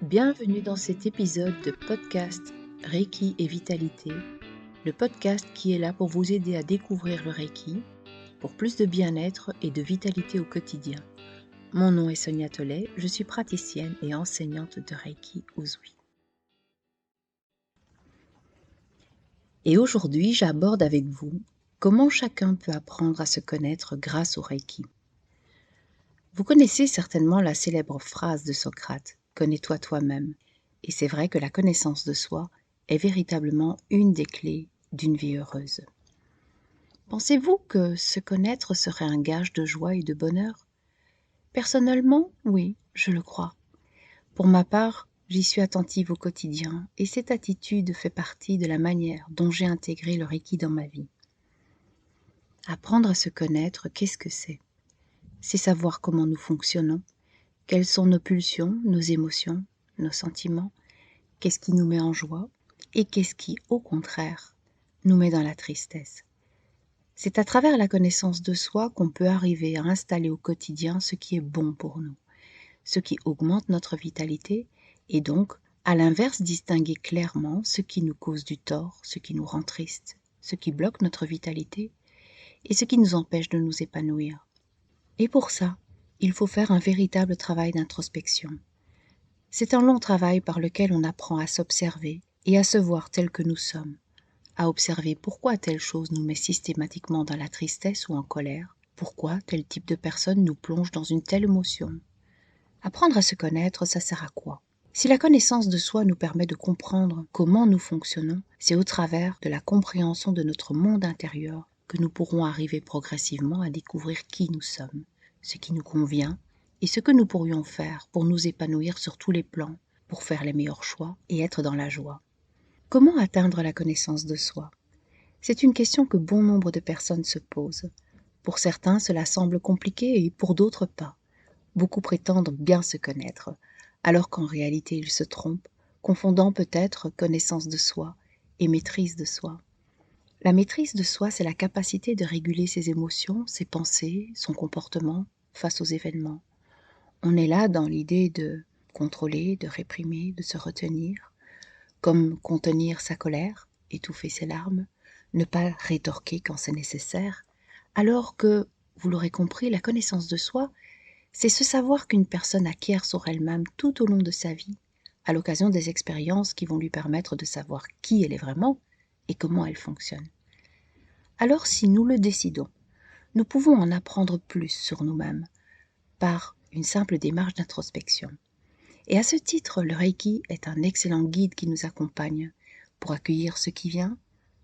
Bienvenue dans cet épisode de podcast Reiki et Vitalité, le podcast qui est là pour vous aider à découvrir le Reiki, pour plus de bien-être et de vitalité au quotidien. Mon nom est Sonia Tollet, je suis praticienne et enseignante de Reiki Usui. Et aujourd'hui, j'aborde avec vous comment chacun peut apprendre à se connaître grâce au Reiki. Vous connaissez certainement la célèbre phrase de Socrate, « Connais-toi toi-même ». Et c'est vrai que la connaissance de soi est véritablement une des clés d'une vie heureuse. Pensez-vous que se connaître serait un gage de joie et de bonheur ? Personnellement, oui, je le crois. Pour ma part, j'y suis attentive au quotidien et cette attitude fait partie de la manière dont j'ai intégré le Reiki dans ma vie. Apprendre à se connaître, qu'est-ce que c'est ? C'est savoir comment nous fonctionnons, quelles sont nos pulsions, nos émotions, nos sentiments, qu'est-ce qui nous met en joie et qu'est-ce qui, au contraire, nous met dans la tristesse. C'est à travers la connaissance de soi qu'on peut arriver à installer au quotidien ce qui est bon pour nous, ce qui augmente notre vitalité et donc, à l'inverse, distinguer clairement ce qui nous cause du tort, ce qui nous rend triste, ce qui bloque notre vitalité et ce qui nous empêche de nous épanouir. Et pour ça, il faut faire un véritable travail d'introspection. C'est un long travail par lequel on apprend à s'observer et à se voir tel que nous sommes, à observer pourquoi telle chose nous met systématiquement dans la tristesse ou en colère, pourquoi tel type de personne nous plonge dans une telle émotion. Apprendre à se connaître, ça sert à quoi ? Si la connaissance de soi nous permet de comprendre comment nous fonctionnons, c'est au travers de la compréhension de notre monde intérieur que nous pourrons arriver progressivement à découvrir qui nous sommes, ce qui nous convient et ce que nous pourrions faire pour nous épanouir sur tous les plans, pour faire les meilleurs choix et être dans la joie. Comment atteindre la connaissance de soi ? C'est une question que bon nombre de personnes se posent. Pour certains, cela semble compliqué et pour d'autres pas. Beaucoup prétendent bien se connaître, alors qu'en réalité ils se trompent, confondant peut-être connaissance de soi et maîtrise de soi. La maîtrise de soi, c'est la capacité de réguler ses émotions, ses pensées, son comportement face aux événements. On est là dans l'idée de contrôler, de réprimer, de se retenir, comme contenir sa colère, étouffer ses larmes, ne pas rétorquer quand c'est nécessaire, alors que, vous l'aurez compris, la connaissance de soi, c'est ce savoir qu'une personne acquiert sur elle-même tout au long de sa vie, à l'occasion des expériences qui vont lui permettre de savoir qui elle est vraiment et comment elle fonctionne. Alors si nous le décidons, nous pouvons en apprendre plus sur nous-mêmes par une simple démarche d'introspection. Et à ce titre, le Reiki est un excellent guide qui nous accompagne pour accueillir ce qui vient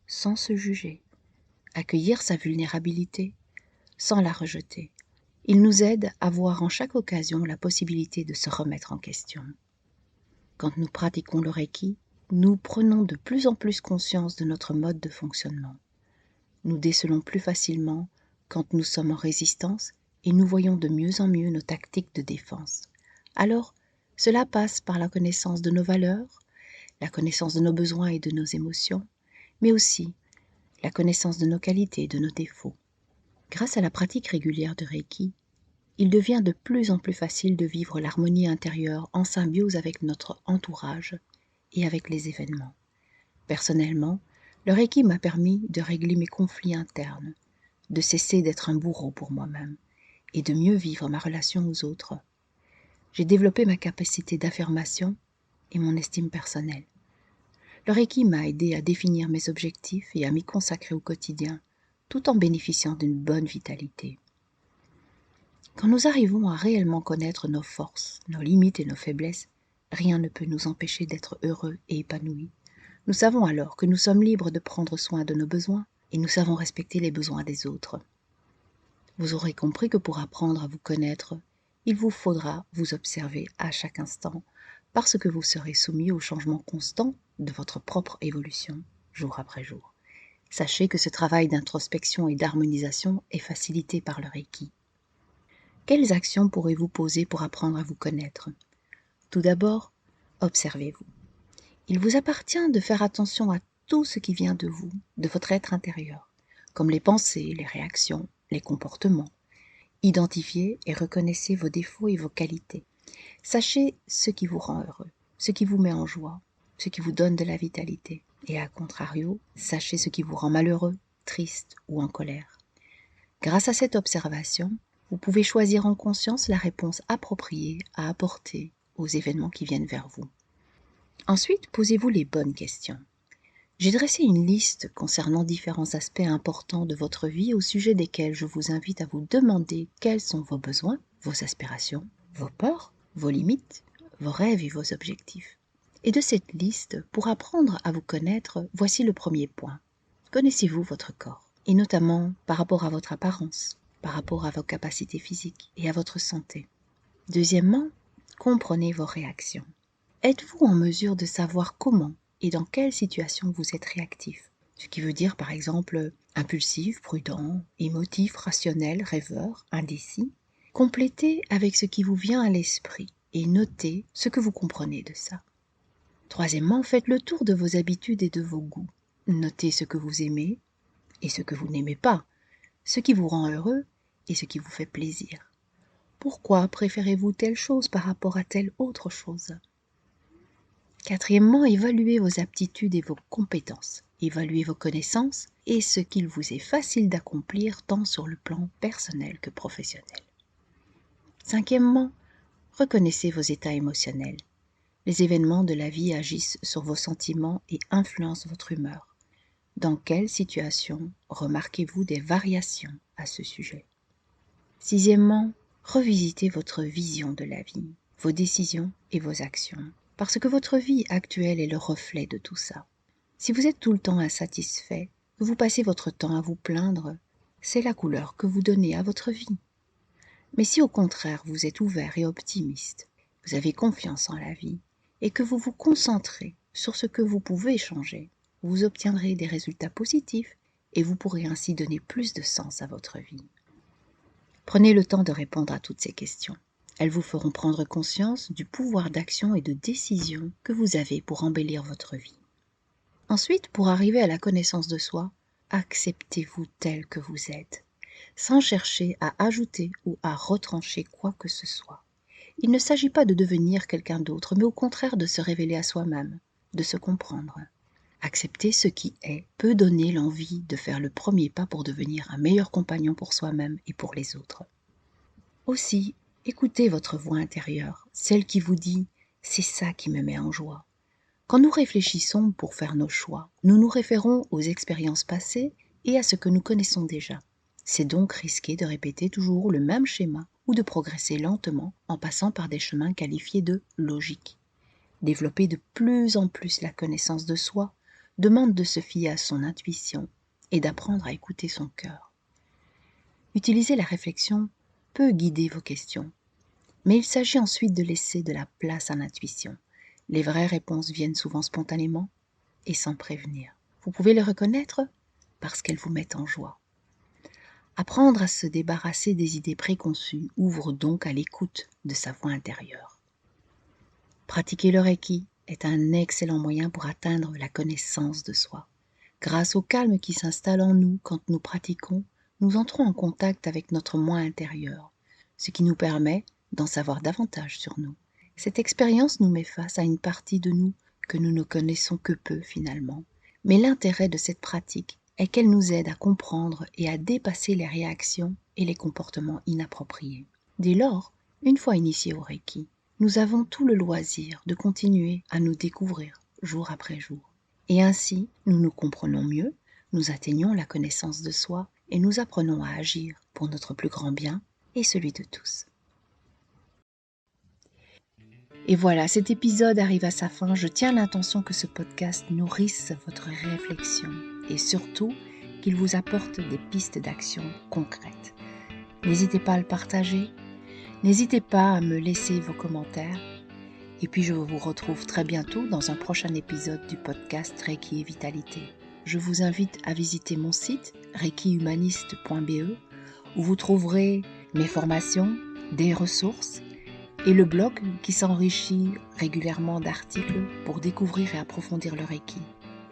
sans se juger, accueillir sa vulnérabilité sans la rejeter. Il nous aide à voir en chaque occasion la possibilité de se remettre en question. Quand nous pratiquons le Reiki, nous prenons de plus en plus conscience de notre mode de fonctionnement. Nous décelons plus facilement quand nous sommes en résistance et nous voyons de mieux en mieux nos tactiques de défense. Alors, cela passe par la connaissance de nos valeurs, la connaissance de nos besoins et de nos émotions, mais aussi la connaissance de nos qualités et de nos défauts. Grâce à la pratique régulière de Reiki, il devient de plus en plus facile de vivre l'harmonie intérieure en symbiose avec notre entourage et avec les événements. Personnellement, le Reiki m'a permis de régler mes conflits internes, de cesser d'être un bourreau pour moi-même et de mieux vivre ma relation aux autres. J'ai développé ma capacité d'affirmation et mon estime personnelle. Le Reiki m'a aidé à définir mes objectifs et à m'y consacrer au quotidien, tout en bénéficiant d'une bonne vitalité. Quand nous arrivons à réellement connaître nos forces, nos limites et nos faiblesses, rien ne peut nous empêcher d'être heureux et épanouis. Nous savons alors que nous sommes libres de prendre soin de nos besoins et nous savons respecter les besoins des autres. Vous aurez compris que pour apprendre à vous connaître, il vous faudra vous observer à chaque instant parce que vous serez soumis au changement constant de votre propre évolution, jour après jour. Sachez que ce travail d'introspection et d'harmonisation est facilité par le Reiki. Quelles actions pourrez-vous poser pour apprendre à vous connaître ? Tout d'abord, observez-vous. Il vous appartient de faire attention à tout ce qui vient de vous, de votre être intérieur, comme les pensées, les réactions, les comportements. Identifiez et reconnaissez vos défauts et vos qualités. Sachez ce qui vous rend heureux, ce qui vous met en joie, ce qui vous donne de la vitalité. Et à contrario, sachez ce qui vous rend malheureux, triste ou en colère. Grâce à cette observation, vous pouvez choisir en conscience la réponse appropriée à apporter aux événements qui viennent vers vous. Ensuite, posez-vous les bonnes questions. J'ai dressé une liste concernant différents aspects importants de votre vie au sujet desquels je vous invite à vous demander quels sont vos besoins, vos aspirations, vos peurs, vos limites, vos rêves et vos objectifs. Et de cette liste, pour apprendre à vous connaître, voici le premier point. Connaissez-vous votre corps, et notamment par rapport à votre apparence, par rapport à vos capacités physiques et à votre santé. Deuxièmement, comprenez vos réactions. Êtes-vous en mesure de savoir comment et dans quelle situation vous êtes réactif? Ce qui veut dire par exemple impulsif, prudent, émotif, rationnel, rêveur, indécis. Complétez avec ce qui vous vient à l'esprit et notez ce que vous comprenez de ça. Troisièmement, faites le tour de vos habitudes et de vos goûts. Notez ce que vous aimez et ce que vous n'aimez pas, ce qui vous rend heureux et ce qui vous fait plaisir. Pourquoi préférez-vous telle chose par rapport à telle autre chose? Quatrièmement, évaluez vos aptitudes et vos compétences. Évaluez vos connaissances et ce qu'il vous est facile d'accomplir tant sur le plan personnel que professionnel. Cinquièmement, reconnaissez vos états émotionnels. Les événements de la vie agissent sur vos sentiments et influencent votre humeur. Dans quelle situation remarquez-vous des variations à ce sujet? Sixièmement, revisitez votre vision de la vie, vos décisions et vos actions. Parce que votre vie actuelle est le reflet de tout ça. Si vous êtes tout le temps insatisfait, que vous passez votre temps à vous plaindre, c'est la couleur que vous donnez à votre vie. Mais si au contraire vous êtes ouvert et optimiste, vous avez confiance en la vie et que vous vous concentrez sur ce que vous pouvez changer, vous obtiendrez des résultats positifs et vous pourrez ainsi donner plus de sens à votre vie. Prenez le temps de répondre à toutes ces questions. Elles vous feront prendre conscience du pouvoir d'action et de décision que vous avez pour embellir votre vie. Ensuite, pour arriver à la connaissance de soi, acceptez-vous tel que vous êtes, sans chercher à ajouter ou à retrancher quoi que ce soit. Il ne s'agit pas de devenir quelqu'un d'autre, mais au contraire de se révéler à soi-même, de se comprendre. Accepter ce qui est peut donner l'envie de faire le premier pas pour devenir un meilleur compagnon pour soi-même et pour les autres. Aussi, écoutez votre voix intérieure, celle qui vous dit « c'est ça qui me met en joie ». Quand nous réfléchissons pour faire nos choix, nous nous référons aux expériences passées et à ce que nous connaissons déjà. C'est donc risqué de répéter toujours le même schéma ou de progresser lentement en passant par des chemins qualifiés de logiques. Développer de plus en plus la connaissance de soi demande de se fier à son intuition et d'apprendre à écouter son cœur. Utiliser la réflexion peut guider vos questions, mais il s'agit ensuite de laisser de la place à l'intuition. Les vraies réponses viennent souvent spontanément et sans prévenir. Vous pouvez les reconnaître parce qu'elles vous mettent en joie. Apprendre à se débarrasser des idées préconçues ouvre donc à l'écoute de sa voix intérieure. Pratiquer le Reiki est un excellent moyen pour atteindre la connaissance de soi. Grâce au calme qui s'installe en nous quand nous pratiquons, nous entrons en contact avec notre moi intérieur, ce qui nous permet d'en savoir davantage sur nous. Cette expérience nous met face à une partie de nous que nous ne connaissons que peu finalement. Mais l'intérêt de cette pratique est qu'elle nous aide à comprendre et à dépasser les réactions et les comportements inappropriés. Dès lors, une fois initiés au Reiki, nous avons tout le loisir de continuer à nous découvrir jour après jour. Et ainsi, nous nous comprenons mieux, nous atteignons la connaissance de soi et nous apprenons à agir pour notre plus grand bien et celui de tous. Et voilà, cet épisode arrive à sa fin. Je tiens à l'intention que ce podcast nourrisse votre réflexion et surtout qu'il vous apporte des pistes d'action concrètes. N'hésitez pas à le partager, n'hésitez pas à me laisser vos commentaires et puis je vous retrouve très bientôt dans un prochain épisode du podcast Reiki et Vitalité. Je vous invite à visiter mon site reikihumaniste.be où vous trouverez mes formations, des ressources et le blog qui s'enrichit régulièrement d'articles pour découvrir et approfondir le Reiki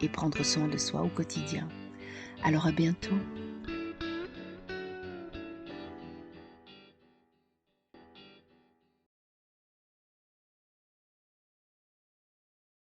et prendre soin de soi au quotidien. Alors à bientôt.